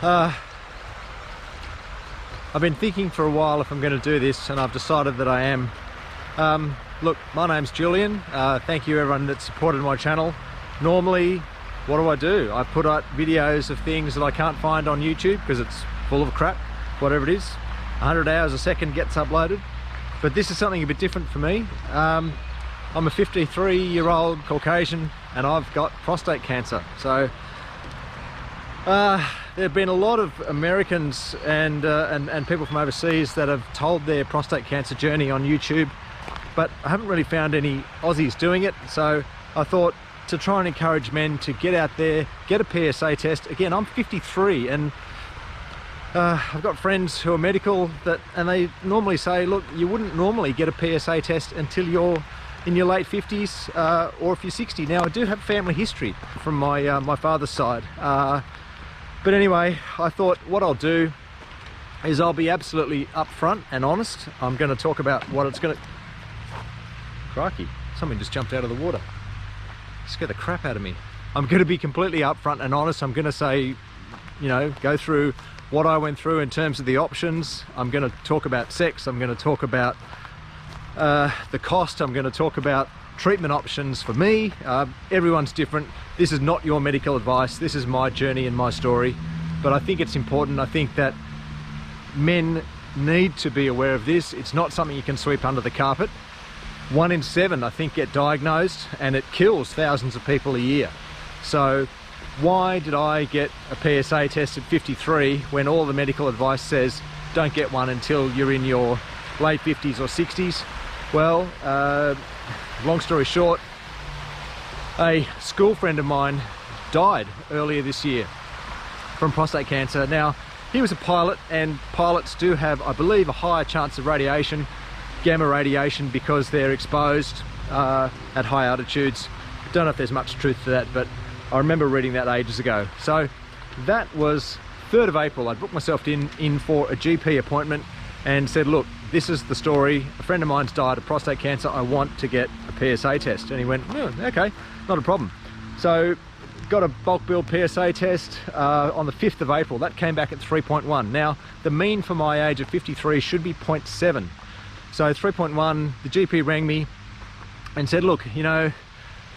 I've been thinking for a while if I'm going to do this, and I've decided that I am. Look, my name's Julian. Thank you everyone that supported my channel. Normally, what do? I put out videos of things that I can't find on YouTube because it's full of crap, whatever it is. 100 hours a second gets uploaded. But this is something a bit different for me. I'm a 53-year-old Caucasian and I've got prostate cancer. So there have been a lot of Americans and people from overseas that have told their prostate cancer journey on YouTube, but I haven't really found any Aussies doing it. So I thought to try and encourage men to get out there, get a PSA test. Again, I'm 53 and I've got friends who are medical and they normally say, look, you wouldn't normally get a PSA test until you're in your late 50s or if you're 60. Now I do have family history from my my father's side, but anyway, I thought what I'll do is I'll be absolutely upfront and honest. I'm going to talk about what it's going to... Crikey, something just jumped out of the water. Scared the crap out of me. I'm going to be completely upfront and honest. I'm going to say, you know, go through what I went through in terms of the options. I'm going to talk about sex. I'm going to talk about the cost. I'm going to talk about treatment options for me. Everyone's different. This is not your medical advice. This is my journey and my story. But I think it's important. I think that men need to be aware of this. It's not something you can sweep under the carpet. 1 in 7, I think, get diagnosed, and it kills thousands of people a year. So why did I get a PSA test at 53 when all the medical advice says don't get one until you're in your late 50s or 60s? Well, long story short, a school friend of mine died earlier this year from prostate cancer. Now, he was a pilot, and pilots do have, I believe, a higher chance of radiation, gamma radiation, because they're exposed at high altitudes. Don't know if there's much truth to that, but I remember reading that ages ago. So that was 3rd of April. I booked myself in for a GP appointment and said, look, this is the story. A friend of mine's died of prostate cancer. I want to get a PSA test. And he went, oh, okay, not a problem. So got a bulk bill PSA test on the 5th of April. That came back at 3.1. Now, the mean for my age of 53 should be 0.7. So 3.1, the GP rang me and said, look, you know,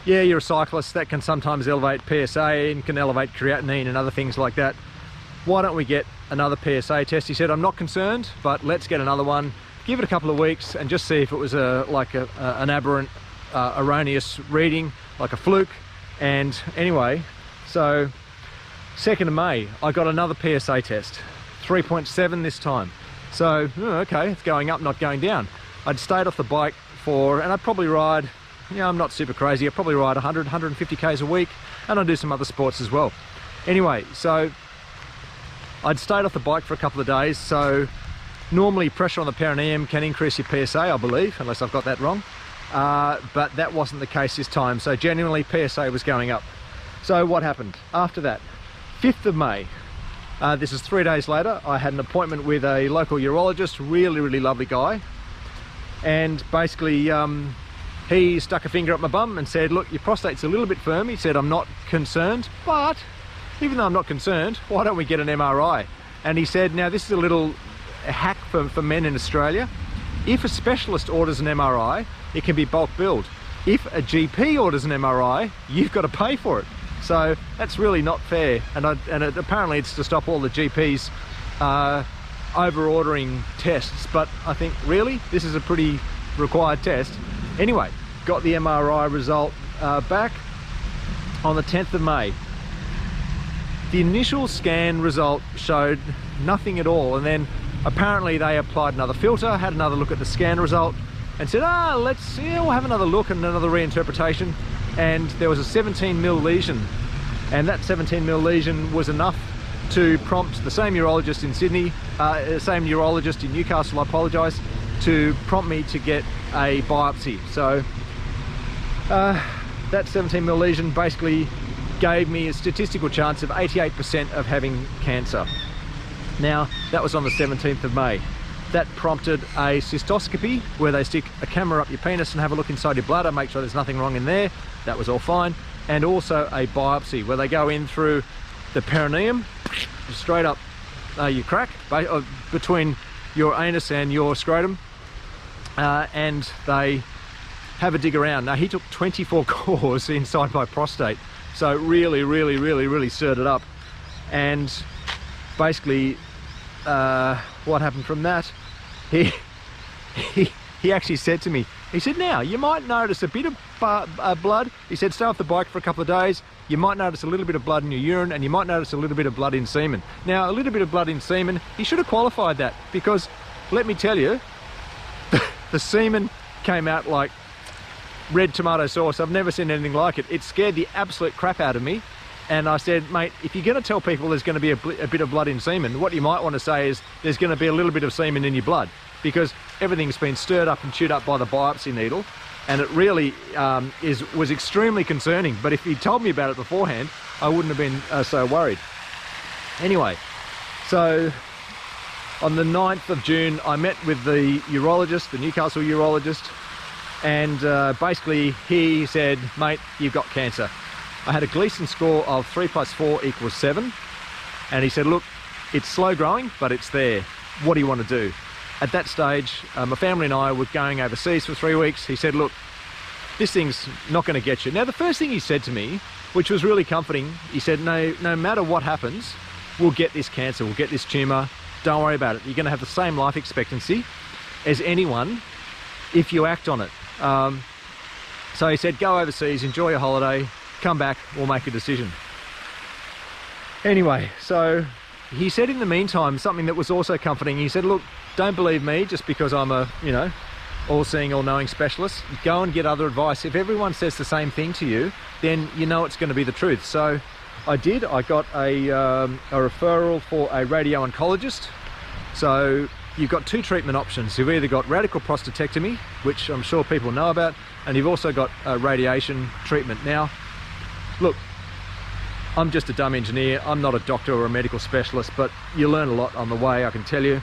yeah, you're a cyclist, that can sometimes elevate PSA and can elevate creatinine and other things like that. Why don't we get another PSA test? He said, I'm not concerned, but let's get another one. Give it a couple of weeks and just see if it was an aberrant, erroneous reading, like a fluke. And anyway, so 2nd of May, I got another PSA test, 3.7 this time. So, okay, it's going up, not going down. I'd stayed off the bike and I'd probably ride, you know, I'm not super crazy, I'd probably ride 100, 150 Ks a week, and I'd do some other sports as well. Anyway, so I'd stayed off the bike for a couple of days, so normally pressure on the perineum can increase your PSA, I believe, unless I've got that wrong. But that wasn't the case this time, so genuinely PSA was going up. So what happened? After that, 5th of May, this is 3 days later, I had an appointment with a local urologist, really lovely guy. And basically, he stuck a finger up my bum and said, look, your prostate's a little bit firm. He said, I'm not concerned, but even though I'm not concerned, why don't we get an MRI? And he said, now this is a little hack for men in Australia. If a specialist orders an MRI, it can be bulk billed. If a GP orders an MRI, you've got to pay for it. So that's really not fair, and apparently it's to stop all the GPs over ordering tests, but I think really this is a pretty required test. Anyway, got the MRI result back on the 10th of May. The initial scan result showed nothing at all, and then apparently they applied another filter, had another look at the scan result and said, we'll have another look and another reinterpretation. And there was a 17mm lesion, and that 17mm lesion was enough to prompt the same urologist in Sydney, same urologist in Newcastle, I apologise, to prompt me to get a biopsy. So that 17mm lesion basically gave me a statistical chance of 88% of having cancer. Now, that was on the 17th of May. That prompted a cystoscopy, where they stick a camera up your penis and have a look inside your bladder, make sure there's nothing wrong in there. That was all fine. And also a biopsy, where they go in through the perineum straight up your crack between your anus and your scrotum, and they have a dig around. Now, he took 24 cores inside my prostate, so really stirred it up. And basically what happened from that, he actually said to me, he said, now you might notice a bit of blood. He said, stay off the bike for a couple of days, you might notice a little bit of blood in your urine, and you might notice a little bit of blood in semen. Now, a little bit of blood in semen, he should have qualified that, because let me tell you, the semen came out like red tomato sauce. I've never seen anything like it. It scared the absolute crap out of me. And I said, mate, if you're going to tell people there's going to be a bit of blood in semen, what you might want to say is there's going to be a little bit of semen in your blood, because everything's been stirred up and chewed up by the biopsy needle, and it really was extremely concerning. But if he'd told me about it beforehand, I wouldn't have been so worried. Anyway, so on the 9th of June, I met with the urologist, the Newcastle urologist, and basically he said, mate, you've got cancer. I had a Gleason score of 3 + 4 = 7, and he said, look, it's slow growing, but it's there. What do you want to do? At that stage, my family and I were going overseas for 3 weeks. He said, look, this thing's not going to get you. Now, the first thing he said to me, which was really comforting, he said, no matter what happens, we'll get this cancer, we'll get this tumour, don't worry about it. You're going to have the same life expectancy as anyone if you act on it. So he said, go overseas, enjoy your holiday, come back, we'll make a decision. Anyway, so he said in the meantime something that was also comforting. He said, look, don't believe me just because I'm a, you know, all-seeing, all-knowing specialist. Go and get other advice. If everyone says the same thing to you, then you know it's going to be the truth. So I did. I got a referral for a radio-oncologist. So you've got 2 treatment options. You've either got radical prostatectomy, which I'm sure people know about, and you've also got radiation treatment. Now, look, I'm just a dumb engineer. I'm not a doctor or a medical specialist, but you learn a lot on the way, I can tell you.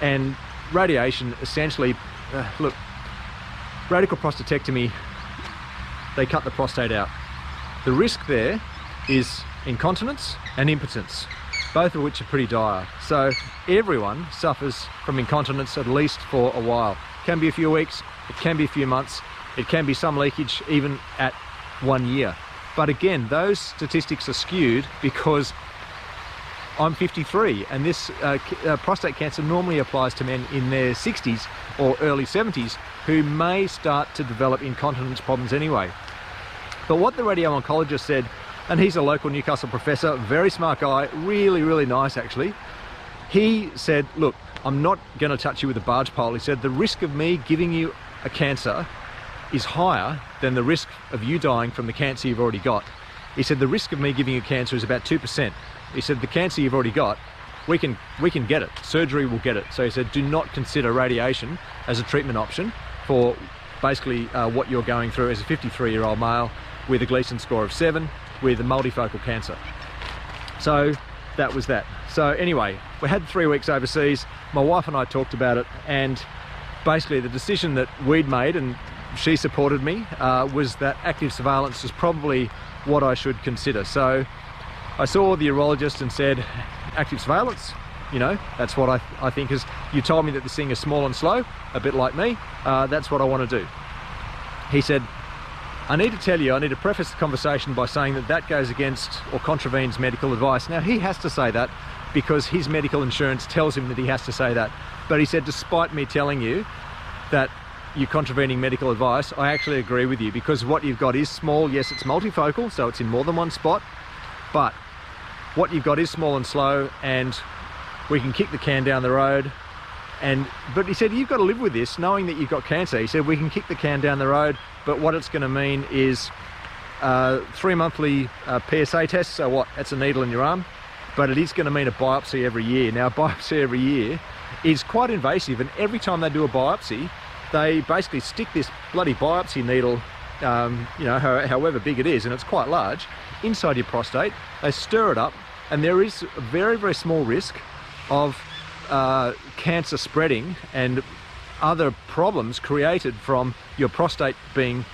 And radiation, essentially, look, radical prostatectomy, they cut the prostate out. The risk there is incontinence and impotence, both of which are pretty dire. So everyone suffers from incontinence at least for a while. It can be a few weeks, it can be a few months, it can be some leakage even at 1 year. But again, those statistics are skewed because I'm 53, and this prostate cancer normally applies to men in their 60s or early 70s who may start to develop incontinence problems anyway. But what the radio-oncologist said, and he's a local Newcastle professor, very smart guy, really nice actually, he said, look, I'm not going to touch you with a barge pole. He said, the risk of me giving you a cancer is higher than the risk of you dying from the cancer you've already got. He said, the risk of me giving you cancer is about 2%. He said, the cancer you've already got, we can get it. Surgery will get it. So he said, do not consider radiation as a treatment option for basically what you're going through as a 53-year-old male with a Gleason score of 7 with a multifocal cancer. So that was that. So anyway, we had 3 weeks overseas. My wife and I talked about it, and basically the decision that we'd made, and she supported me, was that active surveillance is probably what I should consider. So I saw the urologist and said, active surveillance, you know, that's what I think is, you told me that this thing is small and slow, a bit like me, that's what I want to do. He said, I need to tell you, I need to preface the conversation by saying that that goes against or contravenes medical advice. Now, he has to say that because his medical insurance tells him that he has to say that. But he said, despite me telling you that you're contravening medical advice, I actually agree with you, because what you've got is small. Yes, it's multifocal, so it's in more than one spot, but what you've got is small and slow, and we can kick the can down the road. But he said, you've got to live with this, knowing that you've got cancer. He said, we can kick the can down the road, but what it's going to mean is 3 monthly PSA tests. So what? That's a needle in your arm. But it is going to mean a biopsy every year. Now, a biopsy every year is quite invasive, and every time they do a biopsy, they basically stick this bloody biopsy needle, you know, however big it is, and it's quite large, inside your prostate. They stir it up, and there is a very small risk of cancer spreading and other problems created from your prostate being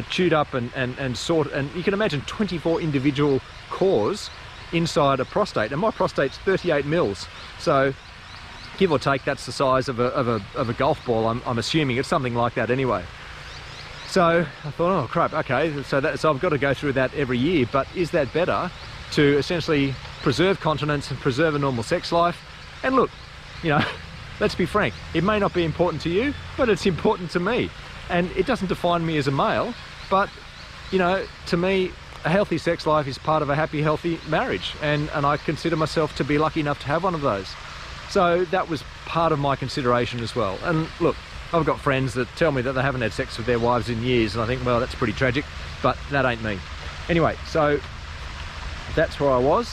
chewed up and sorted. And you can imagine 24 individual cores inside a prostate, and my prostate's 38 mils. So give or take, that's the size of a golf ball. I'm assuming it's something like that anyway. So I thought, oh crap, okay, so I've got to go through that every year. But is that better to essentially preserve continence and preserve a normal sex life? And look, you know, let's be frank, it may not be important to you, but it's important to me. And it doesn't define me as a male, but, you know, to me, a healthy sex life is part of a happy, healthy marriage. And I consider myself to be lucky enough to have one of those. So that was part of my consideration as well. And look, I've got friends that tell me that they haven't had sex with their wives in years, and I think, well, that's pretty tragic, but that ain't me. Anyway, so that's where I was.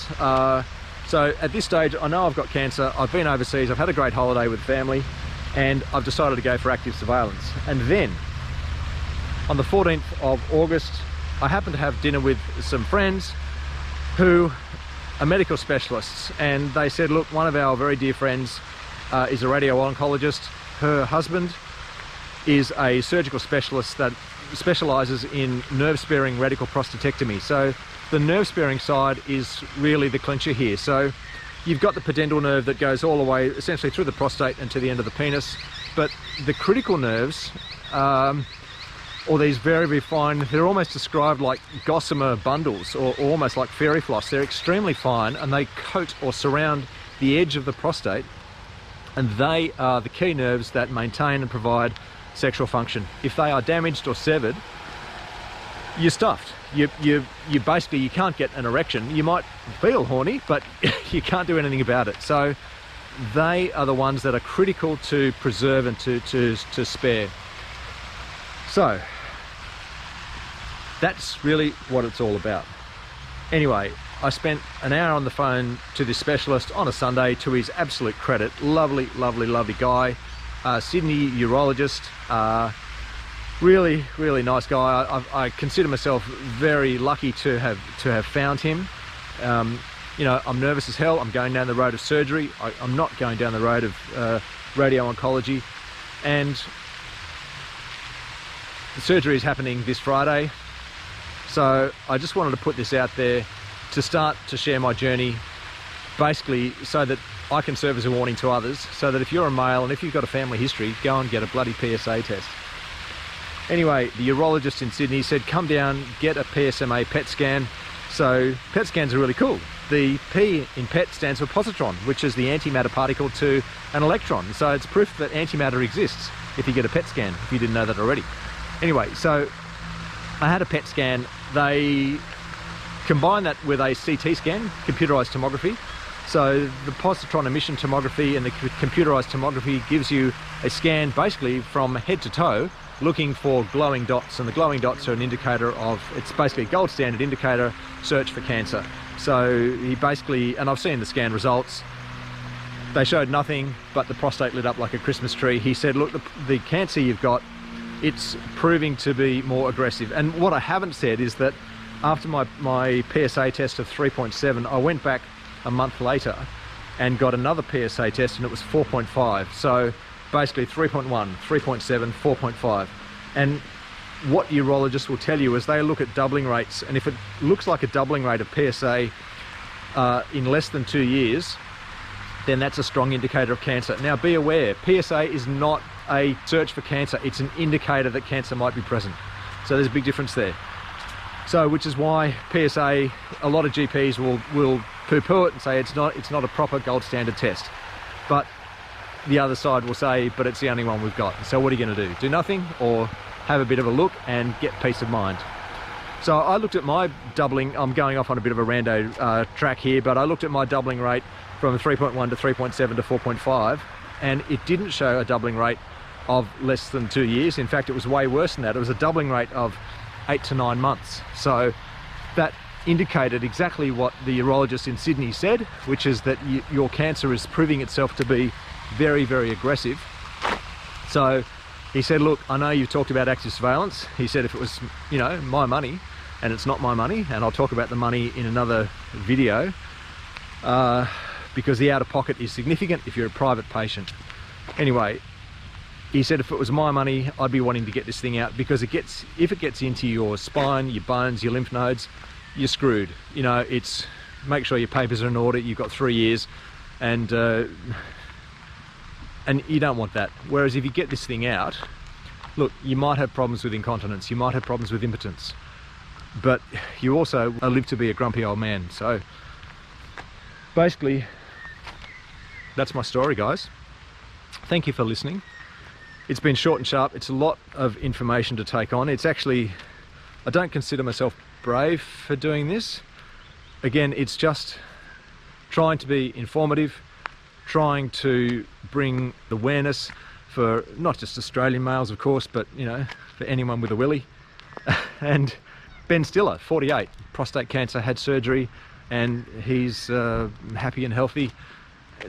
So at this stage, I know I've got cancer. I've been overseas, I've had a great holiday with family, and I've decided to go for active surveillance. And then on the 14th of August, I happened to have dinner with some friends who are medical specialists, and they said, look, one of our very dear friends is a radio oncologist. Her husband is a surgical specialist that specializes in nerve-sparing radical prostatectomy. So the nerve-sparing side is really the clincher here. So you've got the pudendal nerve that goes all the way essentially through the prostate and to the end of the penis, but the critical nerves, or these very, very fine, they're almost described like gossamer bundles, or almost like fairy floss. They're extremely fine, and they coat or surround the edge of the prostate, and they are the key nerves that maintain and provide sexual function. If they are damaged or severed, you're stuffed. You basically, you can't get an erection. You might feel horny, but you can't do anything about it. So they are the ones that are critical to preserve and to spare. So that's really what it's all about. Anyway, I spent an hour on the phone to this specialist on a Sunday, to his absolute credit. Lovely, lovely, lovely guy. Sydney urologist. Really, really nice guy. I consider myself very lucky to have found him. You know, I'm nervous as hell. I'm going down the road of surgery. I'm not going down the road of radio oncology. And the surgery is happening this Friday. So I just wanted to put this out there to start to share my journey, basically so that I can serve as a warning to others, so that if you're a male and if you've got a family history, go and get a bloody PSA test. Anyway, the urologist in Sydney said, come down, get a PSMA PET scan. So PET scans are really cool. The P in PET stands for positron, which is the antimatter particle to an electron. So it's proof that antimatter exists if you get a PET scan, if you didn't know that already. Anyway, so I had a PET scan. They combine that with a CT scan, computerized tomography. So the positron emission tomography and the computerized tomography gives you a scan basically from head to toe, looking for glowing dots, and the glowing dots are an indicator of, it's basically a gold standard indicator, search for cancer. So he basically, and I've seen the scan results, they showed nothing, but the prostate lit up like a Christmas tree. He said, look, the cancer you've got, it's proving to be more aggressive. And what I haven't said is that after my PSA test of 3.7, I went back a month later and got another PSA test, and it was 4.5. So basically 3.1, 3.7, 4.5. And what urologists will tell you is they look at doubling rates, and if it looks like a doubling rate of PSA in less than 2 years, then that's a strong indicator of cancer. Now be aware, PSA is not a search for cancer, it's an indicator that cancer might be present. So there's a big difference there. So which is why PSA, a lot of GPs will poo-poo it and say it's not a proper gold standard test. But the other side will say, but it's the only one we've got. So what are you going to do? Do nothing, or have a bit of a look and get peace of mind? So I looked at my doubling, I'm going off on a bit of a rando track here, but I looked at my doubling rate from 3.1 to 3.7 to 4.5, and it didn't show a doubling rate of less than 2 years. In fact, it was way worse than that. It was a doubling rate of 8 to 9 months. So that indicated exactly what the urologist in Sydney said, which is that your cancer is proving itself to be very, very aggressive. So he said, look, I know you've talked about active surveillance. He said, if it was, you know, my money, and it's not my money, and I'll talk about the money in another video, because the out-of-pocket is significant if you're a private patient. Anyway, he said if it was my money, I'd be wanting to get this thing out, because if it gets into your spine, your bones, your lymph nodes, you're screwed. You know, it's make sure your papers are in order. You've got 3 years, and you don't want that. Whereas if you get this thing out, look, you might have problems with incontinence, you might have problems with impotence, but you also live to be a grumpy old man. So basically, that's my story, guys. Thank you for listening. It's been short and sharp. It's a lot of information to take on. It's actually, I don't consider myself brave for doing this. Again, it's just trying to be informative, trying to bring awareness for not just Australian males, of course, but you know, for anyone with a willy. And Ben Stiller, 48, prostate cancer, had surgery, and he's happy and healthy.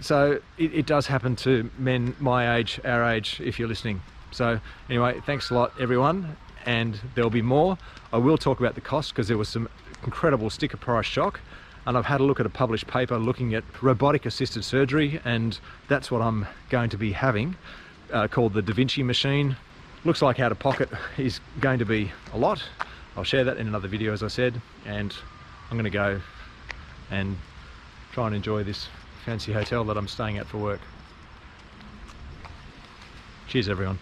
So it does happen to men my age, our age, if you're listening. So anyway, thanks a lot, everyone, and there'll be more. I will talk about the cost, because there was some incredible sticker price shock, and I've had a look at a published paper looking at robotic assisted surgery, and that's what I'm going to be having, called the Da Vinci machine. Looks like out of pocket is going to be a lot. I'll share that in another video, as I said, and I'm going to go and try and enjoy this fancy hotel that I'm staying at for work. Cheers, everyone.